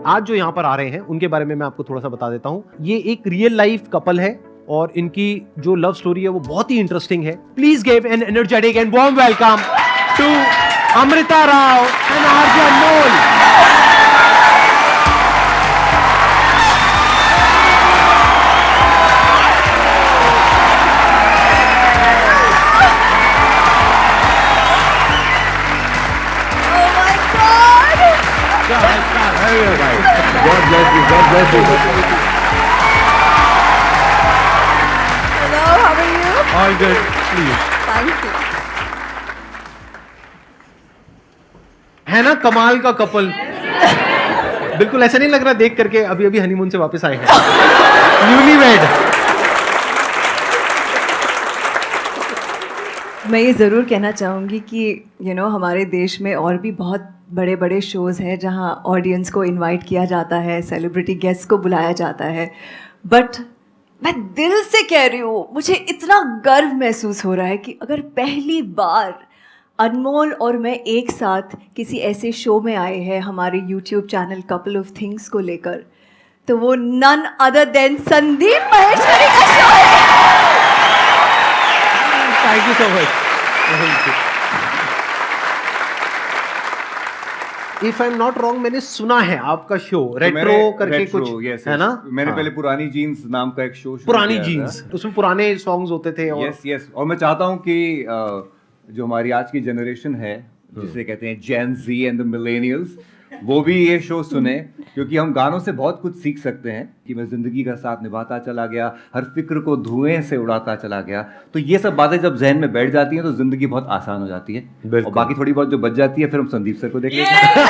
आज जो यहाँ पर आ रहे हैं उनके बारे में मैं आपको थोड़ा सा बता देता हूँ। ये एक रियल लाइफ कपल है और इनकी जो लव स्टोरी है वो बहुत ही इंटरेस्टिंग है। Please give an energetic and warm welcome to Amrita Rao and RJ Anmol. God bless you. God bless you. Hello, how are you? All good, please. Thank you. है ना कमाल का कपल। बिल्कुल ऐसा नहीं लग रहा देख करके अभी अभी हनीमून से वापस आए हैं, न्यूलीवेड। मैं ये ज़रूर कहना चाहूँगी कि हमारे देश में और भी बहुत बड़े बड़े शोज़ हैं जहाँ ऑडियंस को इनवाइट किया जाता है, सेलिब्रिटी गेस्ट को बुलाया जाता है, बट मैं दिल से कह रही हूँ, मुझे इतना गर्व महसूस हो रहा है कि अगर पहली बार अनमोल और मैं एक साथ किसी ऐसे शो में आए हैं हमारे YouTube channel couple of things को लेकर, तो वो none other than Sandeep Maheshwari का शो है। Thank you so much. If I am not wrong, मैंने सुना है आपका शो रेट्रो करके कुछ yes, है ना? मैंने हाँ। पहले पुरानी जीन्स नाम का एक शो पुरानी जीन्स, उसमें पुराने सॉन्ग्स होते थे और यस और मैं चाहता हूँ कि जो हमारी आज की जनरेशन है जिसे कहते हैं जेन ज़ी एंड द मिलेनियल्स, वो भी ये शो सुने, क्योंकि हम गानों से बहुत कुछ सीख सकते हैं कि मैं जिंदगी का साथ निभाता चला गया, हर फिक्र को धुएं से उड़ाता चला गया। तो ये सब बातें जब जहन में बैठ जाती हैं तो जिंदगी बहुत आसान हो जाती है, और बाकी थोड़ी बहुत जो बच जाती है फिर हम संदीप सर को देख लेते हैं।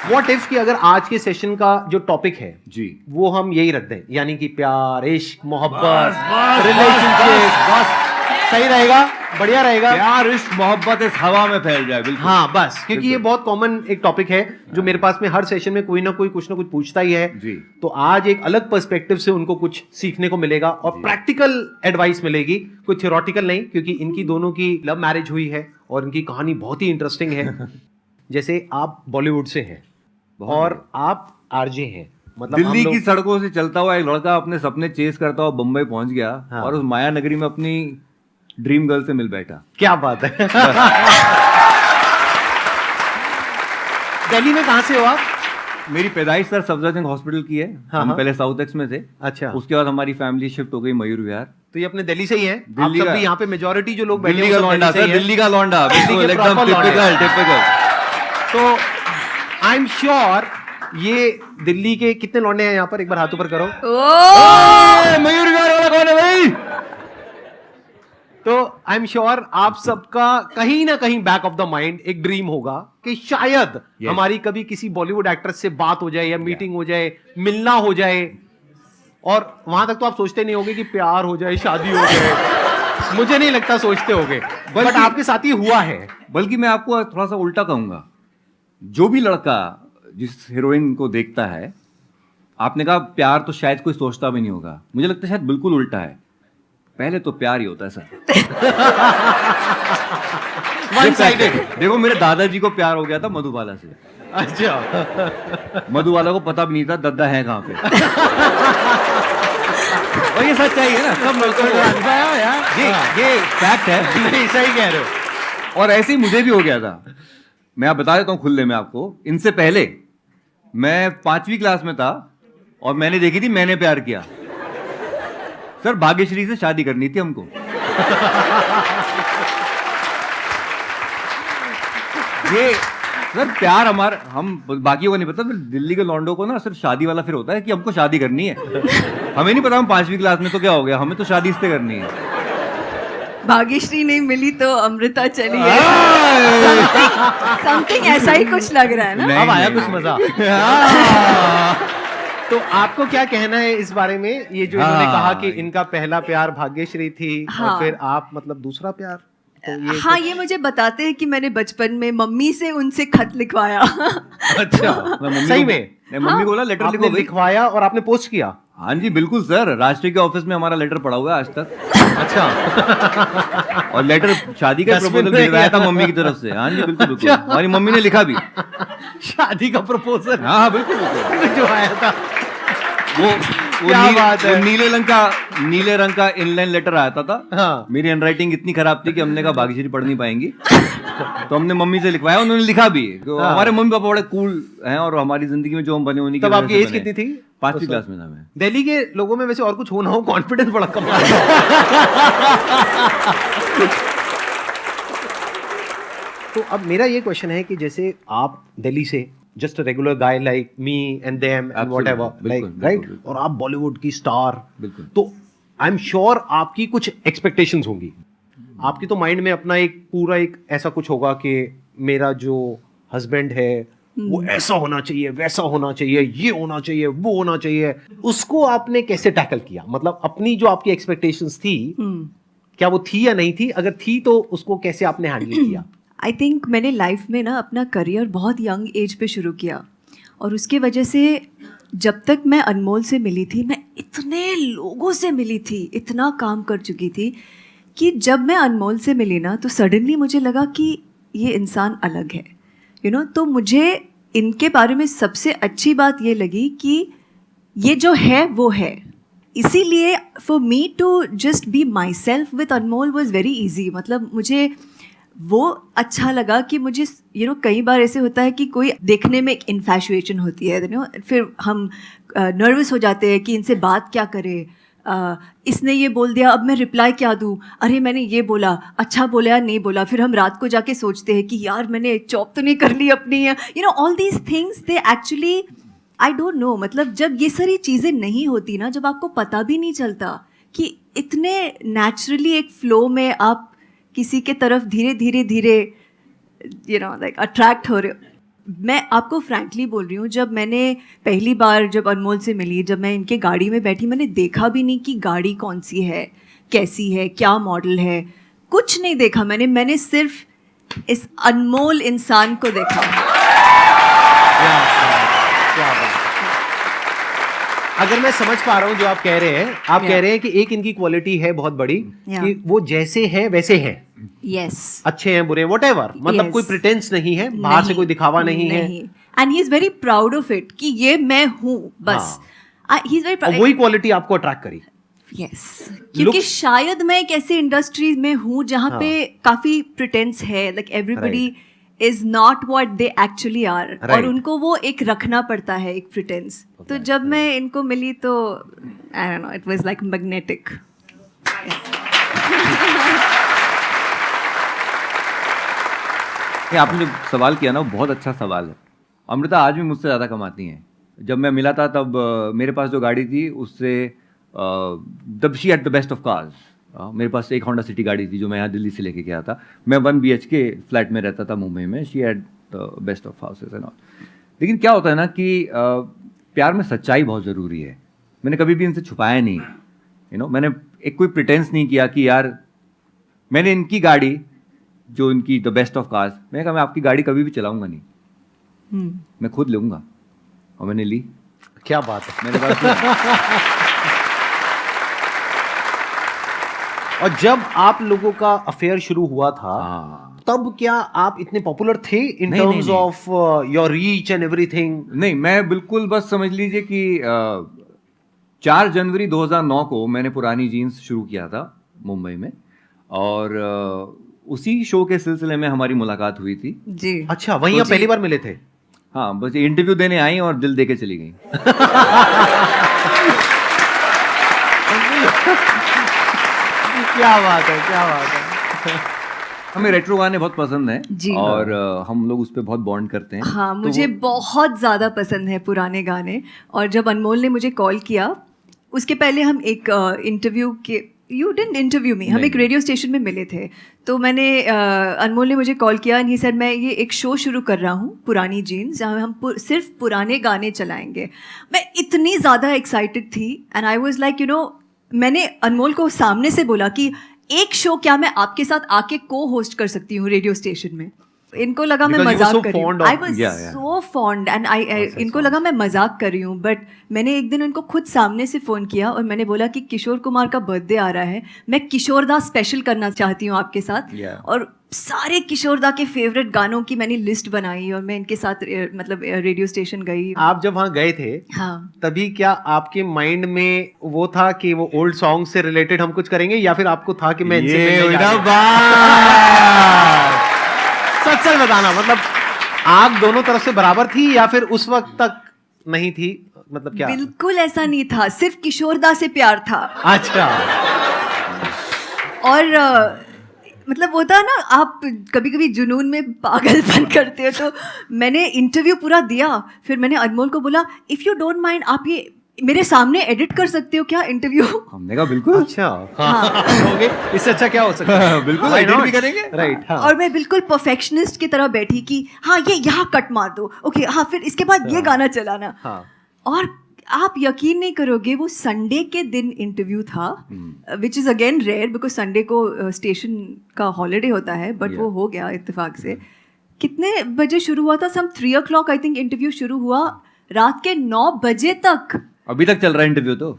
व्हाट इफ कि अगर आज के सेशन का जो टॉपिक है जी वो हम यही रख दें, यानी कि प्यार, इश्क, मोहब्बत, रिलेशनशिप, सही रहेगा, बढ़िया रहेगा। प्यार, इश्क, मोहब्बत इस हवा में फैल जाए। बिल्कुल हाँ बस, क्योंकि ये बहुत कॉमन एक टॉपिक है जो मेरे पास में हर सेशन में कोई ना कोई कुछ ना कुछ पूछता ही है जी। तो आज एक अलग पर्सपेक्टिव से उनको कुछ सीखने को मिलेगा और प्रैक्टिकल एडवाइस मिलेगी, कोई थ्योरेटिकल नहीं, क्योंकि इनकी दोनों की लव मैरिज हुई है और इनकी कहानी बहुत ही इंटरेस्टिंग है। जैसे आप बॉलीवुड से हैं और आप आरजे हैं, मतलब दिल्ली की सड़कों से चलता हुआ एक लड़का अपने सपने चेस करता हुआ बम्बई पहुंच गया। हाँ। और उस माया नगरी में अपनी ड्रीम गर्ल से मिल बैठा। क्या बात है। दिल्ली में कहाँ से हो आप? मेरी पैदाइश सर सफदरजंग हॉस्पिटल की है। हाँ, हम हाँ। पहले साउथ एक्स में थे। अच्छा, उसके बाद हमारी फैमिली शिफ्ट हो गई मयूर विहार। तो ये अपने दिल्ली से ही है? आप दिल्ली सब का- भी यहाँ पे मेजोरिटी जो लोग बैठे दिल्ली हैं का वो सब लौंडा दिल्ली से सर, ही हैं? दिल्ली का लौंडा, दिल्ली के बिल्कुल एकदम proper लौंडे। टिपिकल। तो आई एम श्योर ये दिल्ली के कितने लौंडे हैं यहाँ पर, एक बार हाथ ऊपर करो। मयूर विहार वाला कौन है भाई? तो आई एम श्योर आप सबका कहीं ना कहीं बैक ऑफ द माइंड एक ड्रीम होगा कि शायद हमारी कभी किसी बॉलीवुड एक्ट्रेस से बात हो जाए या मीटिंग हो जाए, मिलना हो जाए, और वहां तक तो आप सोचते नहीं होगे कि प्यार हो जाए, शादी हो जाए। मुझे नहीं लगता सोचते होगे, बट आपके साथ ही हुआ है। बल्कि मैं आपको थोड़ा सा उल्टा कहूंगा, जो भी लड़का जिस हीरोइन को देखता है, आपने कहा प्यार तो शायद कोई सोचता भी नहीं होगा, मुझे लगता है शायद बिल्कुल उल्टा है। पहले तो प्यार ही होता है सर। One sided. देखो मेरे दादाजी को प्यार हो गया था मधुबाला से। अच्छा। मधुबाला को पता भी नहीं था दद्दा है कहाँ पे। और ये सच्चाई है ना, सब लड़कों को ये फैक्ट है। नहीं, सही कह रहे हो। और ऐसे ही मुझे भी हो गया था। मैं आप बता देता हूँ खुले में आपको, इनसे पहले मैं 5वीं क्लास में था और मैंने देखी थी मैंने प्यार किया। सर भाग्यश्री से शादी करनी थी हमको। ये सर प्यार हमारा, हम बाकियों को नहीं पता, फिर दिल्ली के लौंडों को ना सिर्फ शादी वाला फिर होता है कि हमको शादी करनी है। हमें नहीं पता हम 5वीं क्लास में तो क्या हो गया, हमें तो शादी इससे करनी है। भाग्यश्री नहीं मिली तो अमृता चली है। समथिंग ऐसा ही कुछ लग रहा है ना। नहीं, अब आया नहीं, कुछ मजा। तो आपको क्या कहना है इस बारे में, ये जो इन्होंने कहा कि इनका पहला प्यार भाग्यश्री थी हाँ। और फिर आप मतलब दूसरा प्यार, तो ये हाँ, ये मुझे बताते हैं कि मैंने बचपन में मम्मी से उनसे खत लिखवाया। अच्छा, मैं मम्मी सही को- में मैं मम्मी को बोला लेटर आपने लिखो भाई। लिखवाया और आपने पोस्ट किया? हाँ जी बिल्कुल सर, राष्ट्रीय के ऑफिस में हमारा लेटर पड़ा हुआ है आज तक। अच्छा। और लेटर शादी का Dustbin प्रपोजल में भिजवाया था मम्मी की तरफ से। हाँ जी बिल्कुल बिल्कुल, हमारी मम्मी ने लिखा भी। शादी का प्रपोजल हाँ हाँ बिल्कुल बिल्कुल। जो आया था। वो क्या बात है। वो नीले रंग का इनलाइन लेटर आया था। हाँ। मेरी हैंडराइटिंग इतनी खराब थी कि हमने कहा भाग्यश्री पढ़ नहीं पाएंगी, तो हमने मम्मी से लिखवाया, उन्होंने लिखा भी। तो हाँ। हमारे मम्मी पापा बड़े कूल हैं और हमारी जिंदगी में जो हम बने उन्हीं की तब वजह आपकी से एज बने। कितनी थी? 5वीं क्लास में था मैं। दिल्ली के लोगों में वैसे और कुछ हो ना हो, कॉन्फिडेंस बड़ा कम आता है। तो अब मेरा ये क्वेश्चन है कि जैसे आप दिल्ली से just regular guy like me and them and whatever, like right, और आप बॉलीवुड की स्टार, बिल्कुल। तो आई एम श्योर आपकी कुछ एक्सपेक्टेशंस होंगी। आपकी तो माइंड में अपना एक पूरा एक ऐसा कुछ होगा कि मेरा जो हस्बैंड है वो ऐसा होना चाहिए, वैसा होना चाहिए, ये होना चाहिए, वो होना चाहिए। उसको आपने कैसे टैकल किया? मतलब अपनी जो आपकी एक्सपेक्टेशंस थी, क्या वो थी या नहीं थी? अगर थी तो उसको कैसे आपने हैंडल किया? आई थिंक मैंने लाइफ में ना अपना करियर बहुत यंग एज पे शुरू किया, और उसके वजह से जब तक मैं अनमोल से मिली थी, मैं इतने लोगों से मिली थी, इतना काम कर चुकी थी कि जब मैं अनमोल से मिली ना, तो सडनली मुझे लगा कि ये इंसान अलग है, तो मुझे इनके बारे में सबसे अच्छी बात ये लगी कि ये जो है वो है। इसीलिए for me to just be myself with Anmol was very easy. मतलब मुझे वो अच्छा लगा कि मुझे कई बार ऐसे होता है कि कोई देखने में एक इन्फैचुएशन होती है, फिर हम नर्वस हो जाते हैं कि इनसे बात क्या करें, इसने ये बोल दिया, अब मैं रिप्लाई क्या दूँ, अरे मैंने ये बोला, अच्छा बोला या नहीं बोला। फिर हम रात को जाके सोचते हैं कि यार मैंने चॉप तो नहीं कर ली अपनी, all these things they actually I don't know. मतलब जब ये सारी चीज़ें नहीं होती ना, जब आपको पता भी नहीं चलता कि इतने नेचुरली एक फ्लो में आप किसी के तरफ धीरे धीरे लाइक अट्रैक्ट हो रहे हो। मैं आपको फ्रैंकली बोल रही हूँ, जब मैंने पहली बार जब अनमोल से मिली, जब मैं इनके गाड़ी में बैठी, मैंने देखा भी नहीं कि गाड़ी कौन सी है, कैसी है, क्या मॉडल है, कुछ नहीं देखा मैंने सिर्फ इस अनमोल इंसान को देखा। क्या बात है। अगर मैं समझ पा रहा हूँ जो आप कह रहे हैं, आप कह रहे हैं कि एक इनकी क्वालिटी है बहुत बड़ी कि वो जैसे हैं वैसे हैं, अच्छे हैं, बुरे, व्हाटएवर, मतलब कोई प्रिटेंस नहीं है, बाहर से कोई दिखावा नहीं है, and he is very proud of it कि ये मैं हूँ बस। He is very proud. वही क्वालिटी आपको अट्रैक्ट करी। क्योंकि शायद मैं एक ऐसे इंडस्ट्री में हूँ जहाँ पे काफी प्रिटेंस है, like everybody is not what they actually are, और उनको वो एक रखना पड़ता है, एक प्रिटेंस। तो जब मैं इनको मिली तो I don't know, it was like magnetic. आपने जो सवाल किया ना, वो बहुत अच्छा सवाल है। अमृता आज भी मुझसे ज़्यादा कमाती हैं। जब मैं मिला था तब मेरे पास जो गाड़ी थी उससे तब she at the best of cars. मेरे पास एक होंडा सिटी गाड़ी थी जो मैं यहाँ दिल्ली से लेके गया था। मैं 1 BHK फ्लैट में रहता था मुंबई में। She at the best of houses and all. लेकिन क्या होता है ना कि प्यार में सच्चाई बहुत ज़रूरी है। मैंने कभी भी इनसे छुपाया नहीं, मैंने एक कोई प्रिटेंस नहीं किया कि यार मैंने इनकी गाड़ी जो इनकी द बेस्ट ऑफ कार्स, मैंने कहा मैं आपकी गाड़ी कभी भी चलाऊंगा नहीं, मैं खुद लूंगा, और मैंने ली। क्या बात है। मेरे पास और जब आप लोगों का अफेयर शुरू हुआ था, तब क्या आप इतने पॉपुलर थे in terms of your reach and everything? नहीं, मैं बिल्कुल, बस समझ लीजिए कि 4 जनवरी 2009 को मैंने पुरानी जीन्स शुरू किया था मुंबई में, और उसी शो के सिलसिले में हमारी मुलाकात हुई थी जी। अच्छा, वहीं आप पहली बार मिले थे? हाँ, बस इंटरव्यू देने आई और दिल दे के चली गई। क्या बात है, क्या बात है। हमें रेट्रो गाने बहुत पसंद हैं जी, और हम लोग उस पर बहुत बॉन्ड करते हैं। हाँ, मुझे बहुत ज़्यादा पसंद है पुराने गाने। और जब अनमोल ने मुझे कॉल किया, उसके पहले हम एक इंटरव्यू के, यू डिडंट इंटरव्यू मी, हम एक रेडियो स्टेशन में मिले थे। तो मैंने अनमोल ने मुझे कॉल किया एंड ही सेड मैं ये एक शो शुरू कर रहा हूँ पुरानी जीन्स, जहाँ हम सिर्फ पुराने गाने चलाएंगे। मैं इतनी ज़्यादा एक्साइटेड थी एंड आई वाज लाइक मैंने अनमोल को सामने से बोला कि एक शो क्या मैं आपके साथ आके को होस्ट कर सकती हूँ रेडियो स्टेशन में? इनको लगा मैं Because you were मजाक so कर रही हूँ. fond of- I was Yeah, yeah. so fond and इनको लगा मैं मजाक कर रही हूँ. बट मैंने एक दिन उनको खुद सामने से फ़ोन किया और मैंने बोला कि किशोर कुमार का बर्थडे आ रहा है, मैं किशोरदा स्पेशल करना चाहती हूँ आपके साथ. Yeah. और सारे किशोरदा के फेवरेट गानों की मैंने लिस्ट बनाई और मैं इनके साथ मतलब रेडियो स्टेशन गई. आप जब वहां गए थे हाँ. तभी क्या आपके माइंड में वो था कि वो ओल्ड सॉन्ग से रिलेटेड हम कुछ करेंगे, या फिर आपको था कि मैं इनसे ये मिलने जा हुई रही ना हूँ? बात। सच सच बताना, मतलब आग दोनों तरफ से बराबर थी या फिर उस वक्त तक नहीं थी, मतलब क्या? बिल्कुल ऐसा नहीं था, सिर्फ किशोरदा से प्यार था. अच्छा. और मतलब होता है ना, आप कभी कभी जुनून में पागलपन करते हो. तो मैंने इंटरव्यू पूरा दिया, फिर मैंने अनमोल को बोला इफ़ यू डोंट माइंड आप ये मेरे सामने एडिट कर सकते हो क्या इंटरव्यू. हमने कहा बिल्कुल. अच्छा. हाँ. ओके, इससे अच्छा क्या हो सकता है? बिल्कुल Why edit not? भी करेंगे. राइट. हाँ. और मैं बिल्कुल परफेक्शनिस्ट की तरह बैठी कि हाँ ये यहाँ कट मार दो, ओके हाँ फिर इसके बाद ये गाना चलाना. हाँ. और आप यकीन नहीं करोगे, वो संडे के दिन इंटरव्यू था, which is again rare because Sunday को स्टेशन का हॉलीडे होता है, बट वो हो गया इत्तेफाक से. कितने बजे शुरू हुआ था? सम 3 o'clock आई थिंक इंटरव्यू शुरू हुआ, रात के 9 बजे तक. अभी तक चल रहा है इंटरव्यू तो.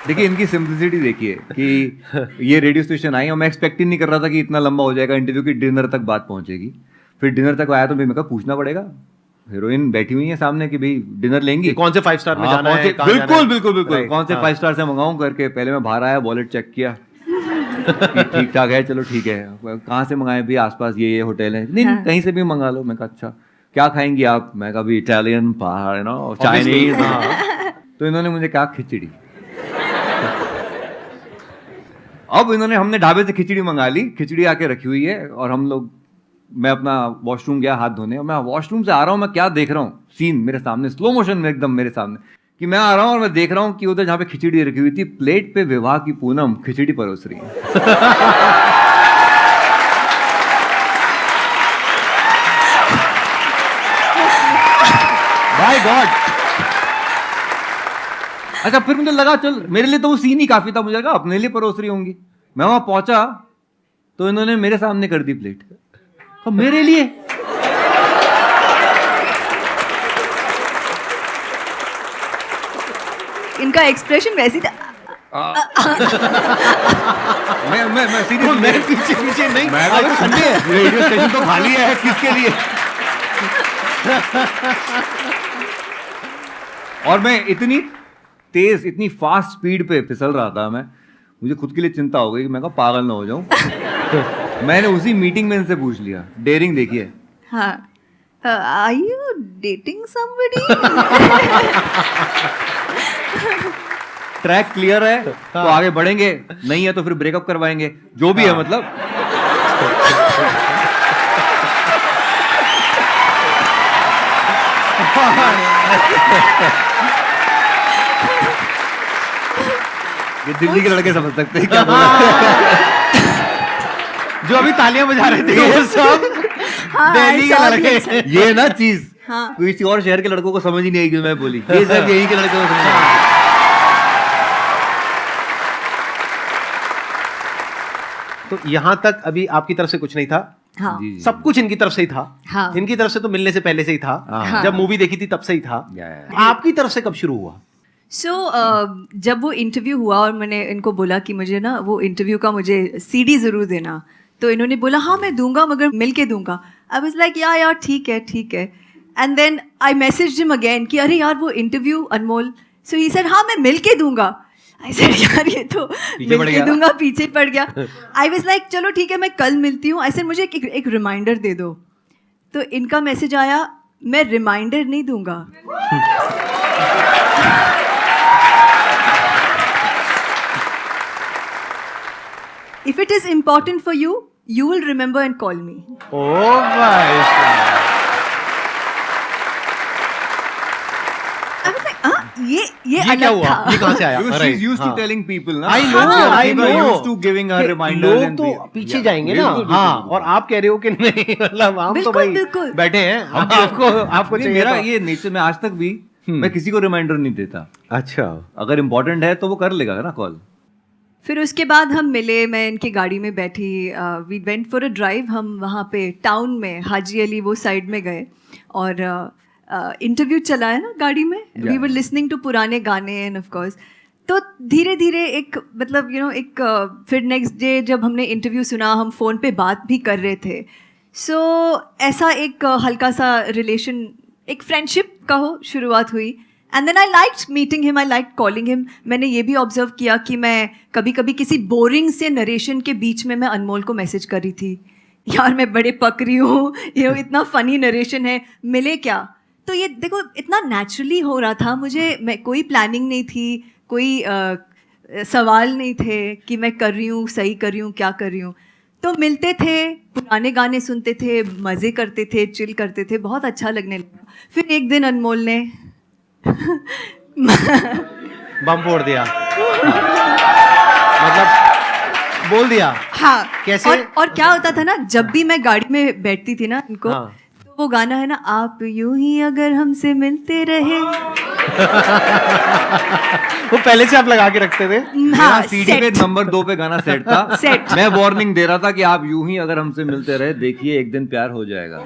देखिए इनकी सिंपलिसिटी देखिए कि ये रेडियो स्टेशन आई और मैं एक्सपेक्ट ही नहीं कर रहा था कि इतना लंबा हो जाएगा इंटरव्यू की, डिनर तक बात पहुंचेगी. फिर डिनर तक आया तो मैं कहा पूछना पड़ेगा, हीरोइन बैठी हुई है सामने कि भाई डिनर लेंगी, कौन से 5 स्टार में हाँ, जाना कौन है? से- कहाँ जाना बिल्कुल है? बिल्कुल बिल्कुल Right, कौन से हाँ. 5 स्टार से मंगाऊं करके पहले मैं बाहर आया, वॉलेट चेक किया कि ठीक ठाक है, चलो ठीक है. कहाँ से मंगाए भी? आसपास ये होटल है. नहीं हाँ. कहीं से भी मंगा लो. मैं कहा अच्छा क्या खाएंगी आप? मैं कहा भी इटालियन, पहाड़ नो Obviously, चाइनीज. हाँ. तो इन्होंने मुझे कहा खिचड़ी. अब इन्होंने हमने ढाबे से खिचड़ी मंगा ली, खिचड़ी आके रखी हुई है और हम लोग, मैं अपना वॉशरूम गया हाथ धोने और मैं वॉशरूम से आ रहा हूँ, मैं क्या देख रहा हूँ सीन मेरे सामने स्लो मोशन में एकदम मेरे सामने कि मैं आ रहा हूँ और मैं देख रहा हूँ कि उधर जहाँ पे खिचड़ी रखी हुई थी, प्लेट पे विवाह की पूनम खिचड़ी परोस रही है. By God. अच्छा फिर मुझे लगा चल मेरे लिए तो वो सीन ही काफी था, मुझे लगा अपने लिए परोस रही होंगी. मैं वहां पहुंचा तो इन्होंने मेरे सामने कर दी प्लेट. तो मेरे लिए इनका एक्सप्रेशन वैसी था. मैं सीरियस मैं पीछे पीछे नहीं. मैं आज संडे है, रेडियो स्टेशन तो खाली है, किसके लिए? और मैं इतनी तेज, इतनी फास्ट स्पीड पे फिसल रहा था, मैं मुझे खुद के लिए चिंता हो गई कि मैं कहा पागल ना हो जाऊं. मैंने उसी मीटिंग में इनसे पूछ लिया. डेयरिंग देखिए. हाँ. Are you dating somebody? Track clear है तो आगे बढ़ेंगे, नहीं है तो फिर ब्रेकअप करवाएंगे, जो भी है मतलब. ये दिल्ली के लड़के समझ सकते हैं क्या बोल रहे जो अभी तालियां बजा रहे थे वो सब हाँ, दिल्ली के I saw लड़के. this. हैं. ये ना चीज हाँ. किसी और शहर के लड़कों को समझ ही नहीं आई कि मैं बोली, ये सब यहीं के लड़कों को समझ आई. तो यहाँ तक अभी आपकी तरफ से कुछ नहीं था, हाँ. जी, जी. सब कुछ इनकी तरफ से ही था. हाँ. इनकी तरफ से तो मिलने से पहले से ही था. हाँ. जब मूवी देखी थी तब से ही था. Yeah. आपकी तरफ से कब शुरू हुआ? सो जब वो इंटरव्यू हुआ और मैंने इनको बोला कि मुझे ना वो इंटरव्यू का मुझे सीडी ज़रूर देना, तो इन्होंने बोला हाँ मैं दूंगा मगर मिल के दूंगा. आई वाज लाइक यार ठीक है ठीक है. And then I messaged him again कि अरे यार वो interview Anmol. So he said हाँ मैं मिल के दूंगा. आई सेड यार ये तो पीछे पड़ मिल के गया. दूंगा पीछे पड़ गया. आई वाज लाइक चलो ठीक है मैं कल मिलती हूँ. आई सेड मुझे एक रिमाइंडर दे दो. तो इनका मैसेज आया मैं रिमाइंडर नहीं दूंगा. If it is important for you, you will remember and call me. ओ भाई साहब. I was like, ये ये अलग क्या हुआ? था. ये कहाँ से आया? Because Right, she's used हाँ. to telling people ना. I know, I People are know. used to giving her कि reminders लोग and तो be- पीछे Yeah. जाएंगे ना. बिल्कुल, हाँ. बिल्कुल, और आप कह रहे हो कि नहीं, मतलब हम तो बिल्कुल, भाई बिल्कुल. बैठे हैं, हम आपको नहीं, चाहिए मेरा तो- ये नेचर, मैं आज तक भी मैं किसी को रिमाइंडर नहीं देता, अच्छा, अगर इम्पोर्टेंट है तो वो कर लेगा ना कॉल। फिर उसके बाद हम मिले, मैं इनकी गाड़ी में बैठी, we went for a drive, हम वहाँ पे टाउन में हाजी अली वो साइड में गए और इंटरव्यू चला है ना गाड़ी में, वी वर लिसनिंग टू पुराने गाने एंड ऑफ कोर्स। तो धीरे धीरे एक मतलब एक फिर नेक्स्ट डे जब हमने इंटरव्यू सुना, हम फ़ोन पे बात भी कर रहे थे। सो ऐसा एक हल्का सा रिलेशन, एक फ्रेंडशिप कहो, शुरुआत हुई। And then I liked meeting him, I liked calling him. मैंने ये भी ऑब्जर्व किया कि मैं कभी कभी किसी बोरिंग से नरेशन के बीच में मैं अनमोल को मैसेज कर रही थी, यार मैं बड़े पक रही हूँ, इतना फ़नी नरेशन है, मिले क्या। तो ये देखो इतना नेचुरली हो रहा था, मैं कोई प्लानिंग नहीं थी, कोई सवाल नहीं थे कि मैं कर रही हूँ, सही कर रही हूँ, क्या कर रही हूँ। तो मिलते थे, पुराने गाने सुनते थे, मज़े करते थे, चिल करते थे, बहुत अच्छा लगने लगा। फिर एक दिन अनमोल ने बम फोड़ दिया, मतलब बोल दिया। हाँ, कैसे? और क्या होता था ना, जब भी मैं गाड़ी में बैठती थी ना इनको, हाँ। तो वो गाना है ना, आप यूं ही अगर हमसे मिलते रहे। वो पहले से आप लगा के रखते थे? हाँ, सीडी पे नंबर 2 पे गाना सेट था। सेट। मैं वार्निंग दे रहा था कि आप यूं ही अगर हमसे मिलते रहे, देखिए एक दिन प्यार हो जाएगा।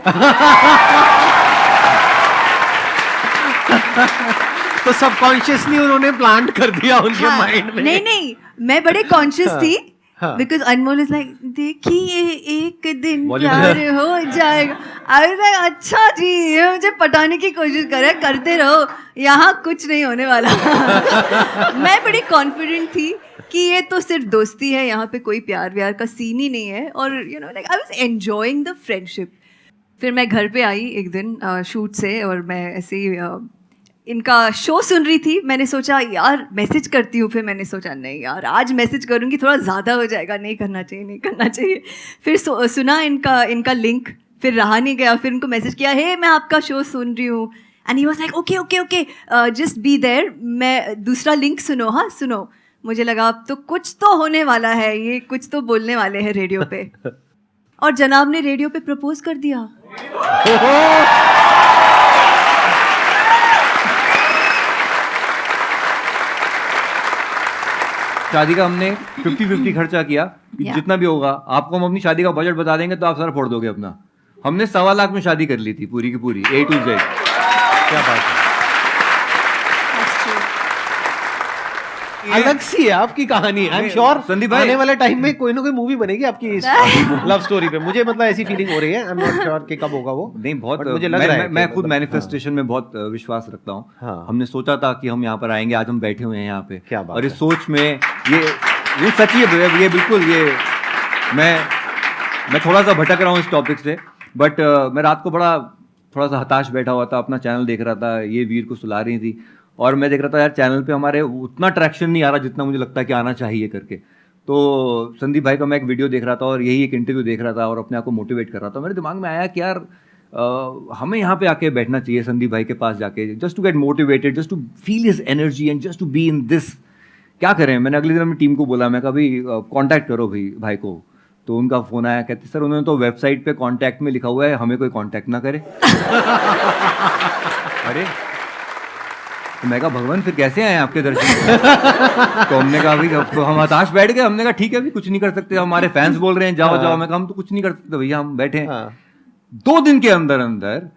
तो सबकॉन्शियसली उन्होंने प्लांट कर दिया उनके हाँ, माइंड में। नहीं, मैं बड़े कॉन्शियस थी, हाँ। बिकॉज अनमोल इज लाइक, देखिए एक दिन Bollywood। प्यार हो जाएगा। आई वाज लाइक, अच्छा जी, ये मुझे पटाने की कोशिश करते रहो, यहाँ कुछ नहीं होने वाला। मैं बड़ी कॉन्फिडेंट थी कि ये तो सिर्फ दोस्ती है, यहाँ पे कोई प्यार व्यार का सीन ही नहीं है, और like I was enjoying the friendship. फिर मैं घर पे आई एक दिन शूट से, और मैं ऐसे ही इनका शो सुन रही थी। मैंने सोचा यार मैसेज करती हूँ, फिर मैंने सोचा नहीं यार आज मैसेज करूँगी थोड़ा ज़्यादा हो जाएगा, नहीं करना चाहिए। फिर सुना इनका लिंक, फिर रहा नहीं गया, फिर उनको मैसेज किया, हे मैं आपका शो सुन रही हूँ। And he was like okay just be there, मैं दूसरा लिंक सुनो, हाँ सुनो। मुझे लगा अब तो कुछ तो होने वाला है, ये कुछ तो बोलने वाले हैं रेडियो पे। और जनाब ने रेडियो पे प्रपोज कर दिया। शादी का हमने 50-50 खर्चा किया, Yeah. जितना भी होगा। आपको हम अपनी शादी का बजट बता देंगे तो आप सारा फोड़ दोगे अपना। हमने 1.25 लाख में शादी कर ली थी, पूरी की पूरी A to Z। क्या बात है, अलग सी है आपकी कहानी। आई एम श्योर संदीप भाई, आने वाले टाइम में कोई ना कोई मूवी बनेगी आपकी इस लव स्टोरी पे। मुझे मतलब ऐसी फीलिंग हो रही है, आई एम नॉट श्योर कि कब होगा वो। नहीं बहुत But मुझे लग रहा है मैं कि खुद मतलब- मैनिफेस्टेशन में बहुत विश्वास रखता हूँ। हाँ। हमने सोचा था कि हम यहाँ पर आएंगे, आज हम बैठे हुए हैं यहाँ पे। क्या बात और इस है। सोच में ये सच ही है, ये बिल्कुल मैं थोड़ा सा भटक रहा हूँ इस टॉपिक से, बट मैं रात को थोड़ा सा हताश बैठा हुआ था, अपना चैनल देख रहा था, ये वीर को सुला रही थी, और मैं देख रहा था यार चैनल पे हमारे उतना ट्रैक्शन नहीं आ रहा जितना मुझे लगता है कि आना चाहिए करके। तो संदीप भाई का मैं एक वीडियो देख रहा था और यही एक इंटरव्यू देख रहा था और अपने आप को मोटिवेट कर रहा था। मेरे दिमाग में आया कि यार हमें यहाँ पे आके बैठना चाहिए, संदीप भाई के पास जाके, just to get motivated, just to feel his energy and just to be in this. क्या करें, मैंने अगले दिन अपनी टीम को बोला, मैं कभी कांटेक्ट करो भाई को। तो उनका फ़ोन आया, कहते सर उन्होंने तो वेबसाइट पे कांटेक्ट में लिखा हुआ है, हमें कोई कांटेक्ट ना करे। अरे तो मैं कहा भगवान फिर कैसे आए आपके दर्शन? तो हमने कहा भाई अब तो हम हताश बैठ गए। हमने कहा ठीक है अभी कुछ नहीं कर सकते, हमारे फैंस बोल रहे हैं जाओ जाओ। मैं कहा हम तो कुछ नहीं कर सकते भैया, हम बैठे हैं। 2 दिन के अंदर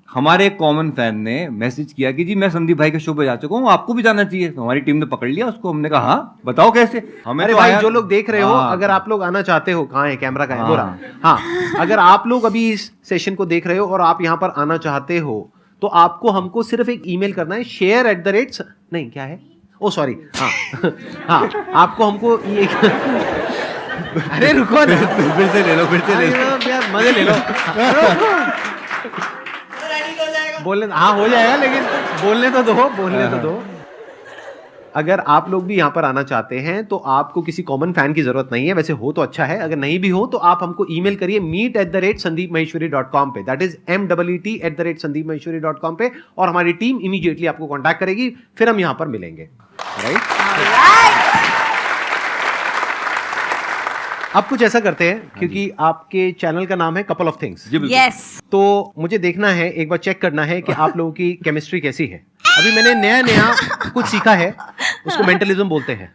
हमारे एक कॉमन फैन ने मैसेज किया कि जी मैं संदीप भाई के शो पे जा चुका हूँ, आपको भी जाना चाहिए। तो हमारी टीम ने पकड़ लिया उसको। हमने कहा हाँ बताओ कैसे। हमें अरे तो भाई आया- जो लोग देख रहे हो, हाँ। अगर आप लोग आना चाहते हो, कहाँ है कैमरा, कहाँ है हाँ। बोरा, हाँ अगर आप लोग अभी इस सेशन को देख रहे हो और आप यहाँ पर आना चाहते हो, तो आपको हमको सिर्फ एक ईमेल करना है, share@ नहीं क्या है, ओ सॉरी, हाँ हाँ आपको हमको ये अरे रुको ना, फिर से ले लो यार मजे ले लो। बोलने हाँ हो जाएगा, लेकिन बोलने तो दो। अगर आप लोग भी यहाँ पर आना चाहते हैं तो आपको किसी कॉमन फैन की जरूरत नहीं है, वैसे हो तो अच्छा है, अगर नहीं भी हो तो आप हमको ईमेल करिए meet@sandeepmaheshwari.com पे, दैट इज meet@sandeepmaheshwari.com पे, और हमारी टीम इमीडिएटली आपको कांटेक्ट करेगी, फिर हम यहाँ पर मिलेंगे, राइट? अब कुछ ऐसा करते हैं क्योंकि आपके चैनल का नाम है कपल ऑफ थिंग्स, जी बिल्कुल। यस तो मुझे देखना है, एक बार चेक करना है कि आप लोगों की केमिस्ट्री कैसी है। अभी मैंने नया नया कुछ सीखा है, उसको मेंटलिज्म बोलते हैं।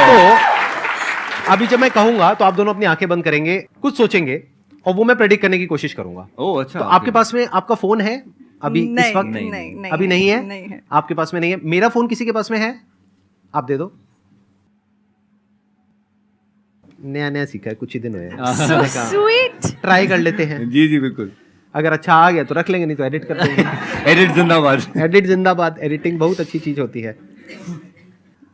तो अभी जब मैं कहूंगा तो आप दोनों अपनी आंखें बंद करेंगे, कुछ सोचेंगे और वो मैं प्रेडिक्ट करने की कोशिश करूंगा। ओह अच्छा। तो आपके पास में आपका फोन है अभी इस नहीं, वक्त? नहीं, अभी नहीं है? नहीं है। आपके पास में नहीं है। मेरा फोन किसी के पास में है? आप दे दो। नया नया सीखा है, कुछ ही दिन हुए हैं। सो स्वीट ट्राई कर लेते हैं, जी जी बिल्कुल। अगर अच्छा आ गया तो रख लेंगे, नहीं तो एडिट कर देंगे। एडिट जिंदाबाद। एडिट जिंदाबाद। एडिटिंग बहुत अच्छी चीज होती है।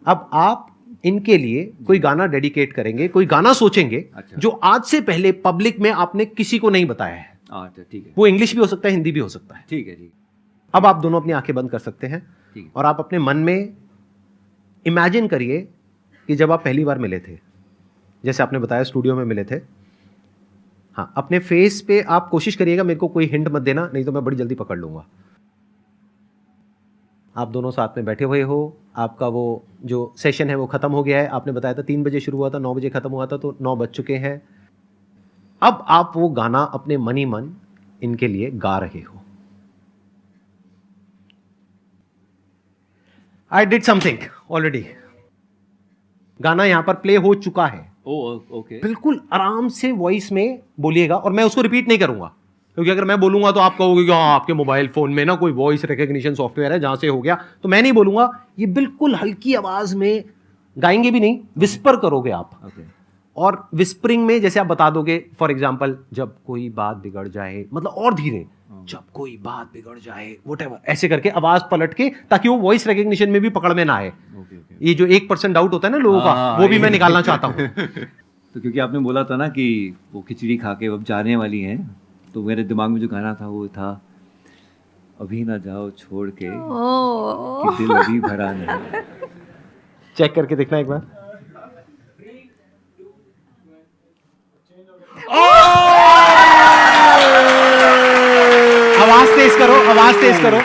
अब आप इनके लिए कोई गाना डेडिकेट करेंगे, कोई गाना सोचेंगे अच्छा। जो आज से पहले पब्लिक में आपने किसी को नहीं बताया है। अच्छा ठीक है वो इंग्लिश भी हो सकता है, हिंदी भी हो सकता है। ठीक है ठीक अब आप दोनों अपनी आंखें बंद कर सकते हैं ठीक है। और आप अपने मन में इमेजिन करिए कि जब आप पहली बार मिले थे, जैसे आपने बताया स्टूडियो में मिले थे। हाँ, अपने फेस पे आप कोशिश करिएगा, मेरे को कोई हिंट मत देना, नहीं तो मैं बड़ी जल्दी पकड़ लूंगा। आप दोनों साथ में बैठे हुए हो, आपका वो जो सेशन है वो खत्म हो गया है। आपने बताया था 3 बजे शुरू हुआ था, 9 बजे खत्म हुआ था, तो 9 बज चुके हैं। अब आप वो गाना अपने मन ही मन इनके लिए गा रहे हो। I did something already. गाना यहां पर प्ले हो चुका है। Oh okay. बिल्कुल आराम से वॉइस में बोलिएगा और मैं उसको रिपीट नहीं करूंगा, क्योंकि अगर मैं बोलूंगा तो आप कहोगे कि हाँ आपके मोबाइल फोन में ना कोई वॉइस रिकॉग्निशन सॉफ्टवेयर है जहां से हो गया, तो मैं नहीं बोलूंगा। ये बिल्कुल हल्की आवाज में गाएंगे भी नहीं, विस्पर करोगे आप। ओके। और विस्परिंग में जैसे आप बता दोगे, फॉर एग्जाम्पल, जब कोई बात बिगड़ जाए, मतलब और धीरे, जब कोई बात बिगड़ जाए, व्हाटएवर, ऐसे करके आवाज पलट के, ताकि वो वॉइस रिकॉग्निशन में भी पकड़ में ना आए। Okay okay. ये जो 1% डाउट होता है ना लोगों का, हाँ, वो भी ये- मैं निकालना चाहता हूँ। तो क्योंकि आपने बोला था ना कि वो खिचड़ी खा के अब जाने वाली हैं, तो मेरे दिमाग में जो गाना था वो था, अभी ना जाओ छोड़ के कि दिल अभी भरा नहीं। चेक करके देखना एक बार। आवाज तेज करो, आवाज तेज करो।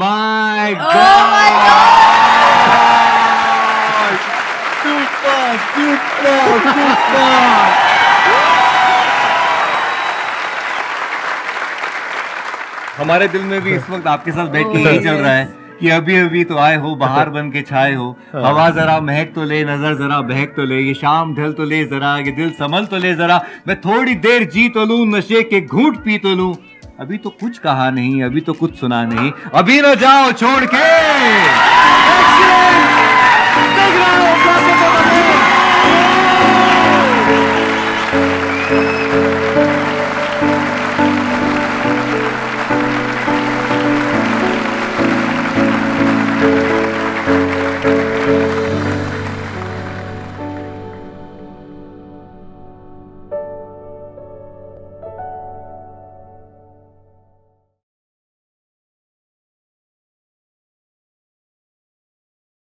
My God, super super super. हमारे दिल में भी इस वक्त आपके साथ बैठ के यही चल रहा है कि अभी अभी तो आए हो, बाहर बन के छाए हो, हवा जरा महक तो ले, नजर जरा बहक तो ले, ये शाम ढल तो ले जरा, ये दिल संभल तो ले जरा, मैं थोड़ी देर जी तो लूं, नशे के घूंट पी तो लूं, अभी तो कुछ कहा नहीं, अभी तो कुछ सुना नहीं, अभी न जाओ छोड़ के।